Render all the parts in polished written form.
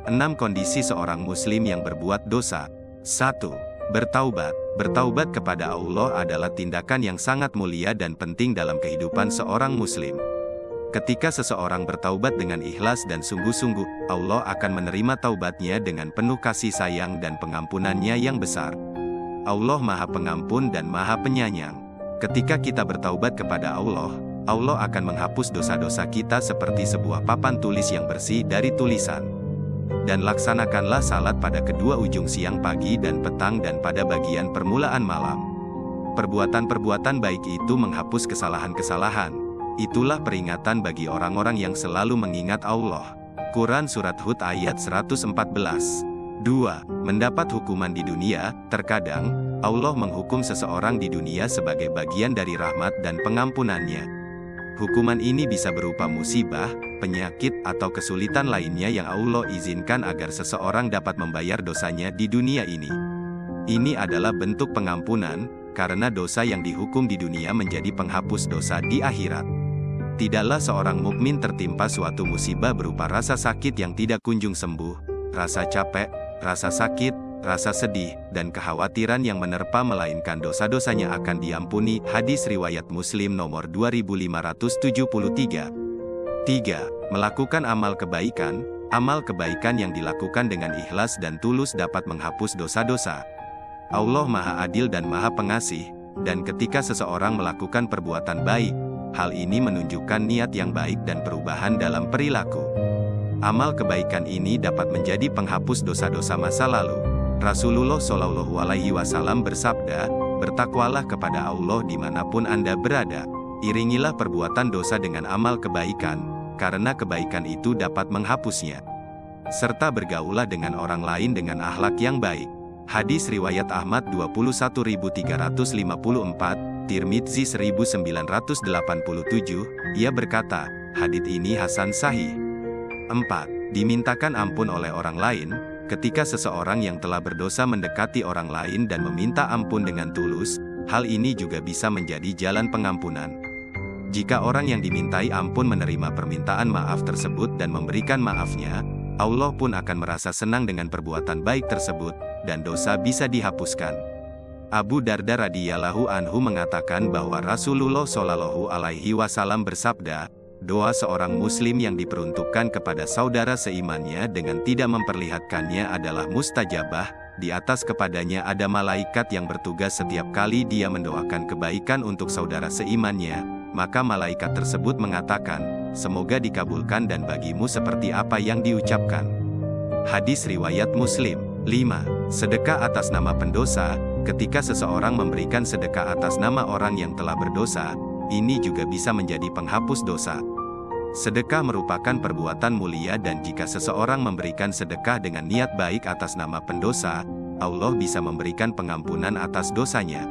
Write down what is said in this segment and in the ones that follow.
6 kondisi seorang muslim yang berbuat dosa. 1. Bertaubat. Bertaubat kepada Allah adalah tindakan yang sangat mulia dan penting dalam kehidupan seorang muslim. Ketika seseorang bertaubat dengan ikhlas dan sungguh-sungguh, Allah akan menerima taubatnya dengan penuh kasih sayang dan pengampunannya yang besar. Allah Maha Pengampun dan Maha Penyayang. Ketika kita bertaubat kepada Allah, Allah akan menghapus dosa-dosa kita seperti sebuah papan tulis yang bersih dari tulisan. Dan laksanakanlah salat pada kedua ujung siang, pagi dan petang, dan pada bagian permulaan malam. Perbuatan-perbuatan baik itu menghapus kesalahan-kesalahan. Itulah peringatan bagi orang-orang yang selalu mengingat Allah. Quran Surat Hud ayat 114. 2. Mendapat hukuman di dunia. Terkadang, Allah menghukum seseorang di dunia sebagai bagian dari rahmat dan pengampunannya. Hukuman ini bisa berupa musibah, penyakit, atau kesulitan lainnya yang Allah izinkan agar seseorang dapat membayar dosanya di dunia ini. Ini adalah bentuk pengampunan, karena dosa yang dihukum di dunia menjadi penghapus dosa di akhirat. Tidaklah seorang mukmin tertimpa suatu musibah berupa rasa sakit yang tidak kunjung sembuh, rasa capek, rasa sakit, rasa sedih, dan kekhawatiran yang menerpa, melainkan dosa-dosanya akan diampuni. Hadis riwayat Muslim nomor 2573. 3. Melakukan amal kebaikan. Amal kebaikan yang dilakukan dengan ikhlas dan tulus dapat menghapus dosa-dosa. Allah Maha Adil dan Maha Pengasih, dan ketika seseorang melakukan perbuatan baik, hal ini menunjukkan niat yang baik dan perubahan dalam perilaku. Amal kebaikan ini dapat menjadi penghapus dosa-dosa masa lalu. Rasulullah Shallallahu Alaihi Wasallam bersabda, "Bertakwalah kepada Allah dimanapun Anda berada. Iringilah perbuatan dosa dengan amal kebaikan, karena kebaikan itu dapat menghapusnya. Serta bergaulah dengan orang lain dengan akhlak yang baik." Hadis riwayat Ahmad 21354, Tirmidzi 1987. Ia berkata, hadits ini hasan sahih. 4. Dimintakan ampun oleh orang lain. Ketika seseorang yang telah berdosa mendekati orang lain dan meminta ampun dengan tulus, hal ini juga bisa menjadi jalan pengampunan. Jika orang yang dimintai ampun menerima permintaan maaf tersebut dan memberikan maafnya, Allah pun akan merasa senang dengan perbuatan baik tersebut, dan dosa bisa dihapuskan. Abu Darda radhiyallahu anhu mengatakan bahwa Rasulullah Shallallahu Alaihi Wasallam bersabda, doa seorang muslim yang diperuntukkan kepada saudara seimannya dengan tidak memperlihatkannya adalah mustajabah. Di atas kepadanya ada malaikat yang bertugas setiap kali dia mendoakan kebaikan untuk saudara seimannya, maka malaikat tersebut mengatakan, semoga dikabulkan dan bagimu seperti apa yang diucapkan. Hadis riwayat Muslim. 5. Sedekah atas nama pendosa. Ketika seseorang memberikan sedekah atas nama orang yang telah berdosa, ini juga bisa menjadi penghapus dosa. Sedekah merupakan perbuatan mulia, dan jika seseorang memberikan sedekah dengan niat baik atas nama pendosa, Allah bisa memberikan pengampunan atas dosanya.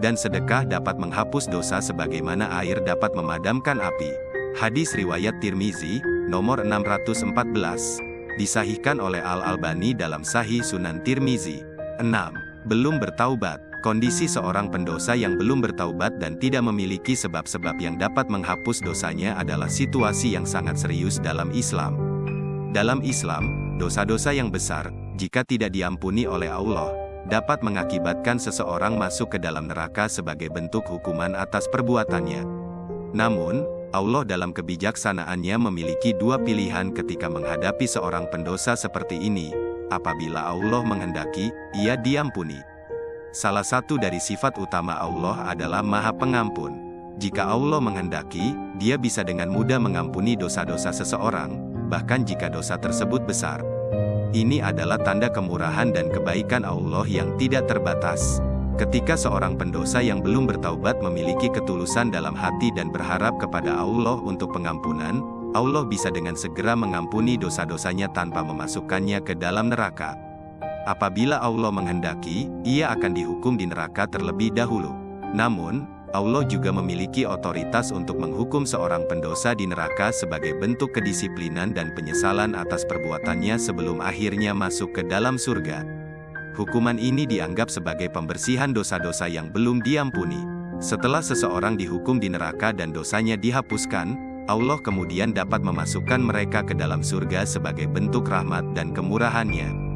Dan sedekah dapat menghapus dosa sebagaimana air dapat memadamkan api. Hadis riwayat Tirmizi, nomor 614. Disahihkan oleh Al-Albani dalam Sahih Sunan Tirmizi. 6. Belum bertaubat. Kondisi seorang pendosa yang belum bertaubat dan tidak memiliki sebab-sebab yang dapat menghapus dosanya adalah situasi yang sangat serius dalam Islam. Dalam Islam, dosa-dosa yang besar, jika tidak diampuni oleh Allah, dapat mengakibatkan seseorang masuk ke dalam neraka sebagai bentuk hukuman atas perbuatannya. Namun, Allah dalam kebijaksanaannya memiliki dua pilihan ketika menghadapi seorang pendosa seperti ini. Apabila Allah menghendaki, ia diampuni. Salah satu dari sifat utama Allah adalah Maha Pengampun. Jika Allah menghendaki, Dia bisa dengan mudah mengampuni dosa-dosa seseorang, bahkan jika dosa tersebut besar. Ini adalah tanda kemurahan dan kebaikan Allah yang tidak terbatas. Ketika seorang pendosa yang belum bertaubat memiliki ketulusan dalam hati dan berharap kepada Allah untuk pengampunan, Allah bisa dengan segera mengampuni dosa-dosanya tanpa memasukkannya ke dalam neraka. Apabila Allah menghendaki, ia akan dihukum di neraka terlebih dahulu. Namun, Allah juga memiliki otoritas untuk menghukum seorang pendosa di neraka sebagai bentuk kedisiplinan dan penyesalan atas perbuatannya sebelum akhirnya masuk ke dalam surga. Hukuman ini dianggap sebagai pembersihan dosa-dosa yang belum diampuni. Setelah seseorang dihukum di neraka dan dosanya dihapuskan, Allah kemudian dapat memasukkan mereka ke dalam surga sebagai bentuk rahmat dan kemurahan-Nya.